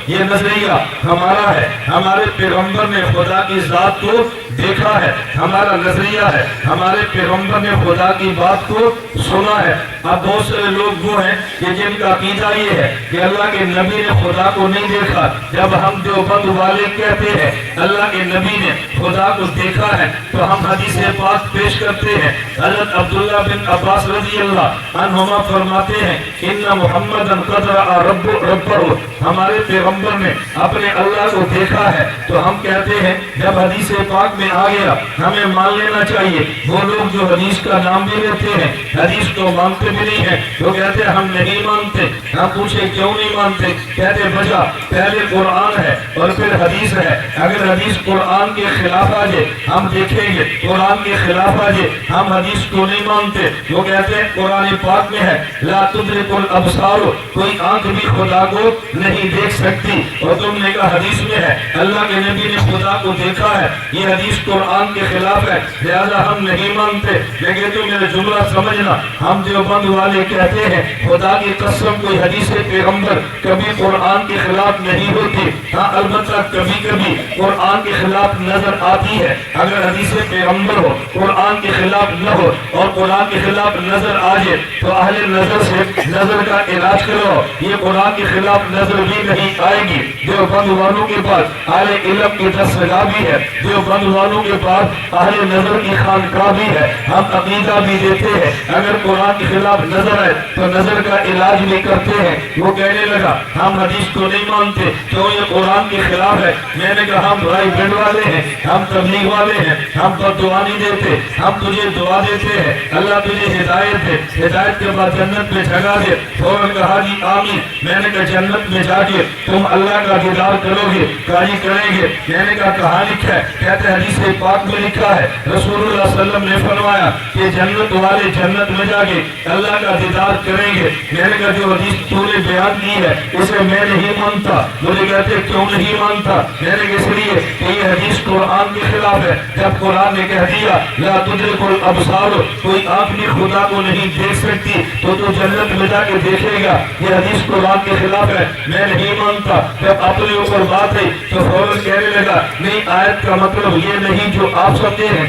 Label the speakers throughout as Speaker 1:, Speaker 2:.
Speaker 1: یہ نظریہ ہمارا ہے، ہمارے پیغمبر نے خدا کی ذات کو دیکھا ہے، ہمارا نظریہ ہے، ہمارے پیغمبر نے خدا کی بات کو سنا ہے۔ اب بہت سے لوگ وہ ہیں کہ جن کا عقیدہ یہ ہے کہ اللہ کے نبی نے خدا کو نہیں دیکھا۔ جب ہم دیوبند والے کہتے ہیں اللہ کے نبی نے خدا کو دیکھا ہے تو ہم حدیث پاک پیش کرتے ہیں۔ حضرت عبداللہ بن عباس رضی اللہ عنہما فرماتے ہیں ان محمدً قد رأى ربہ، ہمارے پیغمبر نے اپنے اللہ کو دیکھا ہے۔ تو ہم کہتے ہیں جب حدیث پاک میں آ گیا ہمیں مان لینا چاہیے۔ وہ لوگ جو حدیث کا نام بھی لیتے ہیں حدیث کو مانتے بھی نہیں ہیں، وہ کہتے ہیں ہم نہیں مانتے۔ ہم پوچھے کیوں نہیں مانتے؟ کہتے بجا پہلے قرآن ہے اور پھر حدیث ہے، اگر حدیث قرآن کے خلاف آ جائے ہم دیکھیں گے، قرآن کے خلاف آ جائے ہم حدیث کو نہیں مانتے۔ وہ کہتے ہیں قرآن پاک میں ہے لا تدرک الابصار، کوئی آنکھ بھی خدا کو نہیں دیکھ سکتی، اور تم نے کہا حدیث میں ہے اللہ کے نبی نے خدا کو دیکھا ہے، یہ حدیث قرآن کے خلاف ہے لہذا ہم نہیں مانتے۔ لیکن تو میرا جملہ سمجھنا، ہم دیوبند والے کہتے ہیں خدا کی قسم کوئی حدیث پیغمبر کبھی قرآن کے خلاف نہیں ہوتی، ہاں البتہ کبھی کبھی قرآن کے خلاف نظر آتی ہے۔ اگر حدیث پیغمبر ہو قرآن کے خلاف نہ ہو اور قرآن کے خلاف نظر آ جائے تو اہل نظر سے نظر کا علاج کرو، یہ قرآن کے خلاف نظر بھی نہیں آئے گی۔ دیوبند والوں کے پاس اہل علم کی دستگاہ بھی ہے، دیوبند والوں کے پاس اہل نظر کی خانقاہ بھی ہے، ہم عقیدہ بھی دیتے ہیں اگر قرآن کے خلاف نظر ہے تو نظر کا علاج بھی کرتے ہیں۔ وہ کہنے لگا ہم حدیث کو نہیں مانتے کیوں یہ قرآن کے خلاف ہے۔ میں نے کہا ہم رائے بینڈ والے ہیں، ہم تبلیغ والے ہیں، ہم پر دعا نہیں دیتے، ہم تجھے دعا دیتے ہیں اللہ تجھے ہدایت دے، ہدایت کے بعد جنت میں جگہ دے۔ فوراً کہا جی آمین۔ میں نے کہا جنت میں جا کے تم اللہ کا دیدار کرو گے؟ کہا جی کریں گے۔ میں نے کہا کہاں لکھا ہے؟ کہتے حدیث پاک میں لکھا ہے رسول اللہ صلی اللہ علیہ وسلم نے فرمایا کہ جنت والے جنت میں جا کے اللہ کا دیدار کریں گے۔ میں نے کہا جو حدیث تو نے بیان کی ہے اسے میں نہیں مانتا۔ مجھے کہتے کیوں نہیں مانتا؟ میں نے اس لیے کہ یہ حدیث قرآن کے خلاف ہے۔ جب قرآن نے کہہ دیا لا تدرک الابصار، کوئی آنکھ بھی خدا کو نہیں دیکھ سکتی، تو تو جنت میں جا کے دیکھے گا، یہ حدیث قرآن کے خلاف ہے، میں نہیں مانتا۔ جب اپنے اوپر بات ہے تو فوراً کہنے لگا نہیں آیت کا مطلب یہ نہیں جو آپ سمجھے ہیں۔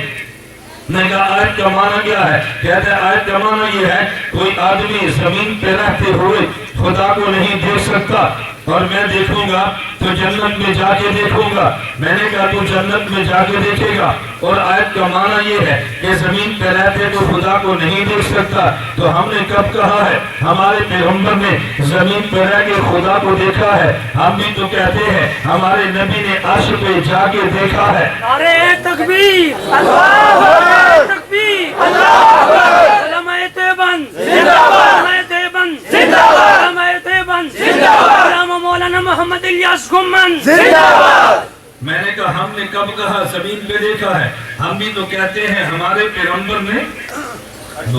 Speaker 1: میں نے کہا آیت کا معنی کیا ہے؟ کہتے ہیں آیت کا معنی یہ ہے کوئی آدمی زمین پہ رہتے ہوئے خدا کو نہیں دیکھ سکتا اور میں دیکھوں گا تو جنت میں جا کے دیکھوں گا۔ میں نے کہا تو جنت میں جا کے دیکھے گا، اور آیت کا معنی یہ ہے کہ زمین پہ رہتے تو خدا کو نہیں دیکھ سکتا۔ تو ہم نے کب کہا ہے ہمارے پیغمبر نے زمین پہ رہ کے خدا کو دیکھا ہے؟ ہم بھی تو کہتے ہیں ہمارے نبی نے عرش پہ جا کے دیکھا ہے۔
Speaker 2: نعرہ تکبیر، اللہ تکبیر، علماء دیوبند زندہ باد، علماء دیوبند زندہ باد، علماء دیوبند زندہ باد، علامہ مولانا محمد الیاس گمن زندہ باد۔
Speaker 1: میں نے کہا ہم نے کب کہا زمین پہ دیکھا ہے؟ ہم بھی تو کہتے ہیں ہمارے پیغمبر نے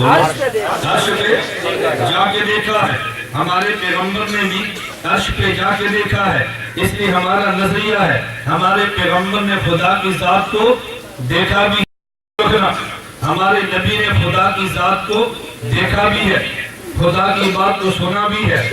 Speaker 1: عرش پہ جا کے دیکھا ہے، ہمارے پیغمبر نے بھی عرش پہ جا کے دیکھا ہے۔ اس لیے ہمارا نظریہ ہے ہمارے پیغمبر نے خدا کی ذات کو دیکھا بھی ہے، ہمارے نبی نے خدا کی ذات کو دیکھا بھی ہے، خدا کی بات کو سنا بھی ہے۔